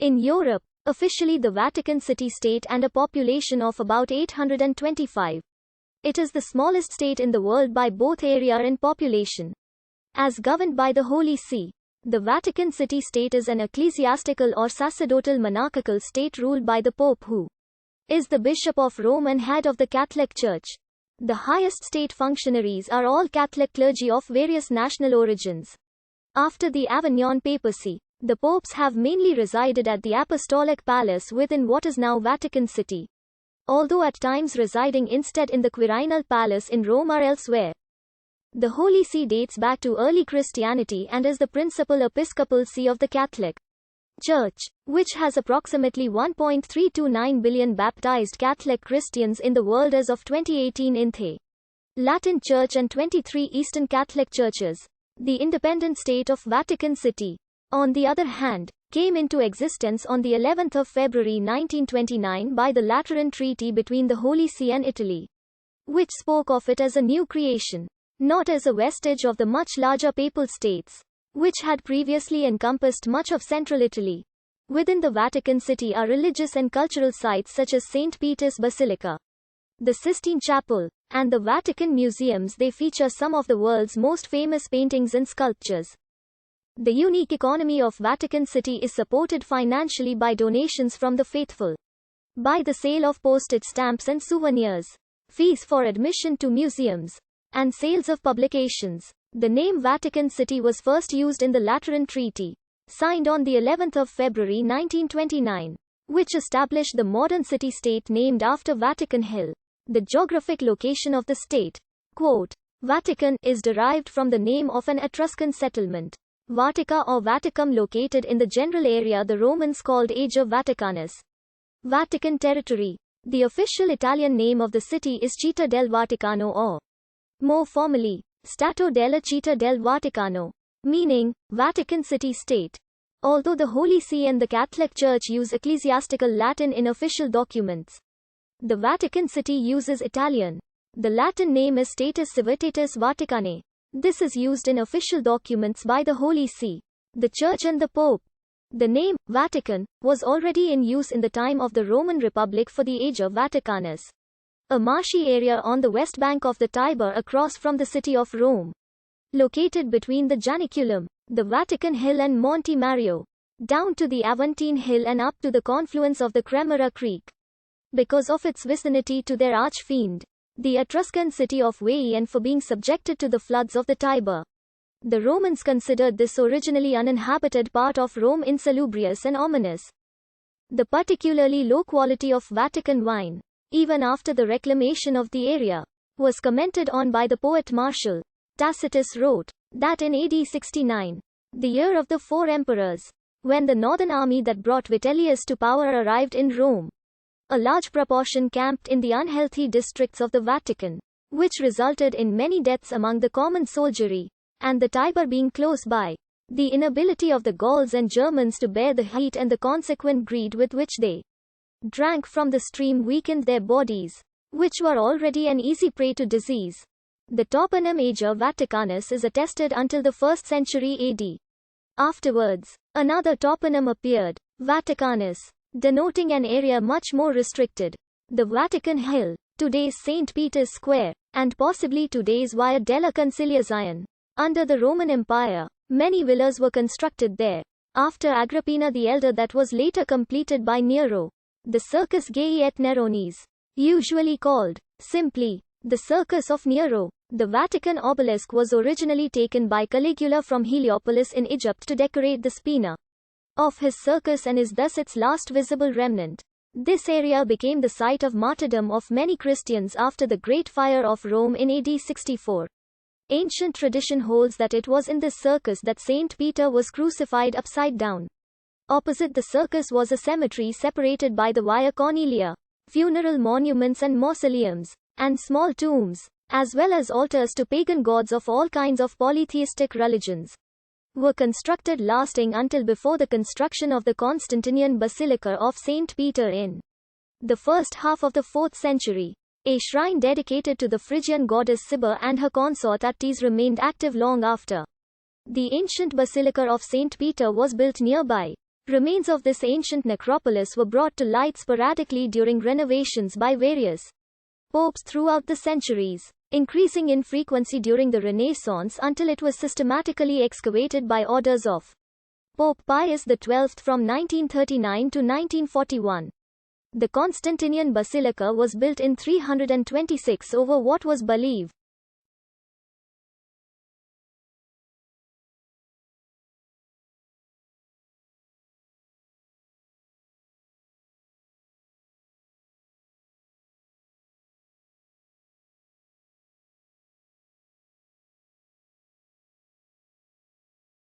In Europe, officially the Vatican City state and a population of about 825. It is the smallest state in the world by both area and population. As governed by the Holy See, the Vatican City state is an ecclesiastical or sacerdotal monarchical state ruled by the Pope, who is the Bishop of Rome and head of the Catholic Church. The highest state functionaries are all Catholic clergy of various national origins. After the Avignon papacy, the popes have mainly resided at the Apostolic Palace within what is now Vatican City, although at times residing instead in the Quirinal Palace in Rome or elsewhere. The Holy See dates back to early Christianity and is the principal episcopal see of the Catholic Church, which has approximately 1.329 billion baptized Catholic Christians in the world as of 2018 in the Latin Church and 23 Eastern Catholic churches. The independent state of Vatican City, on the other hand, came into existence on the 11th of February 1929 by the Lateran Treaty between the Holy See and Italy, which spoke of it as a new creation, not as a vestige of the much larger papal states, which had previously encompassed much of central Italy. Within the Vatican City are religious and cultural sites such as St. Peter's Basilica, the Sistine Chapel, and the Vatican Museums. They feature some of the world's most famous paintings and sculptures. The unique economy of Vatican City is supported financially by donations from the faithful, by the sale of postage stamps and souvenirs, fees for admission to museums, and sales of publications. The name Vatican City was first used in the Lateran Treaty, signed on the 11th of February 1929, which established the modern city-state named after Vatican Hill, the geographic location of the state. Quote, Vatican is derived from the name of an Etruscan settlement, Vatica or Vaticum, located in the general area the Romans called Ager Vaticanus, Vatican territory. The official Italian name of the city is Città del Vaticano, or more formally, Stato della Città del Vaticano, meaning Vatican City State. Although the Holy See and the Catholic Church use ecclesiastical Latin in official documents, the Vatican City uses Italian. The Latin name is Status Civitatis Vaticanae. This is used in official documents by the Holy See, the Church and the Pope. The name, Vatican, was already in use in the time of the Roman Republic for the Ager Vaticanus, a marshy area on the west bank of the Tiber across from the city of Rome, located between the Janiculum, the Vatican Hill and Monte Mario, down to the Aventine Hill and up to the confluence of the Cremera Creek. Because of its vicinity to their arch-fiend, the Etruscan city of Veii, and for being subjected to the floods of the Tiber, the Romans considered this originally uninhabited part of Rome insalubrious and ominous. The particularly low quality of Vatican wine, even after the reclamation of the area, was commented on by the poet Martial. Tacitus wrote that in AD 69, the year of the four emperors, when the northern army that brought Vitellius to power arrived in Rome, a large proportion camped in the unhealthy districts of the Vatican, which resulted in many deaths among the common soldiery, and the Tiber being close by, the inability of the Gauls and Germans to bear the heat and the consequent greed with which they drank from the stream weakened their bodies, which were already an easy prey to disease. The toponym Ager Vaticanus is attested until the 1st century AD. Afterwards, another toponym appeared, Vaticanus, denoting an area much more restricted. The Vatican Hill, today's St. Peter's Square, and possibly today's Via della Conciliazione. Under the Roman Empire, many villas were constructed there. After Agrippina the Elder, that was later completed by Nero. The Circus Gei et Neronis, usually called, simply, the Circus of Nero. The Vatican obelisk was originally taken by Caligula from Heliopolis in Egypt to decorate the spina of his circus and is thus its last visible remnant. This area became the site of martyrdom of many Christians after the Great Fire of Rome in AD 64. Ancient tradition holds that it was in this circus that Saint Peter was crucified upside down. Opposite the circus was a cemetery separated by the Via Cornelia, funeral monuments and mausoleums, and small tombs, as well as altars to pagan gods of all kinds of polytheistic religions, were constructed, lasting until before the construction of the Constantinian Basilica of St. Peter in the first half of the 4th century. A shrine dedicated to the Phrygian goddess Cybele and her consort Attis remained active long after the ancient Basilica of St. Peter was built nearby. Remains of this ancient necropolis were brought to light sporadically during renovations by various popes throughout the centuries, increasing in frequency during the Renaissance until it was systematically excavated by orders of Pope Pius XII from 1939 to 1941. The Constantinian Basilica was built in 326 over what was believed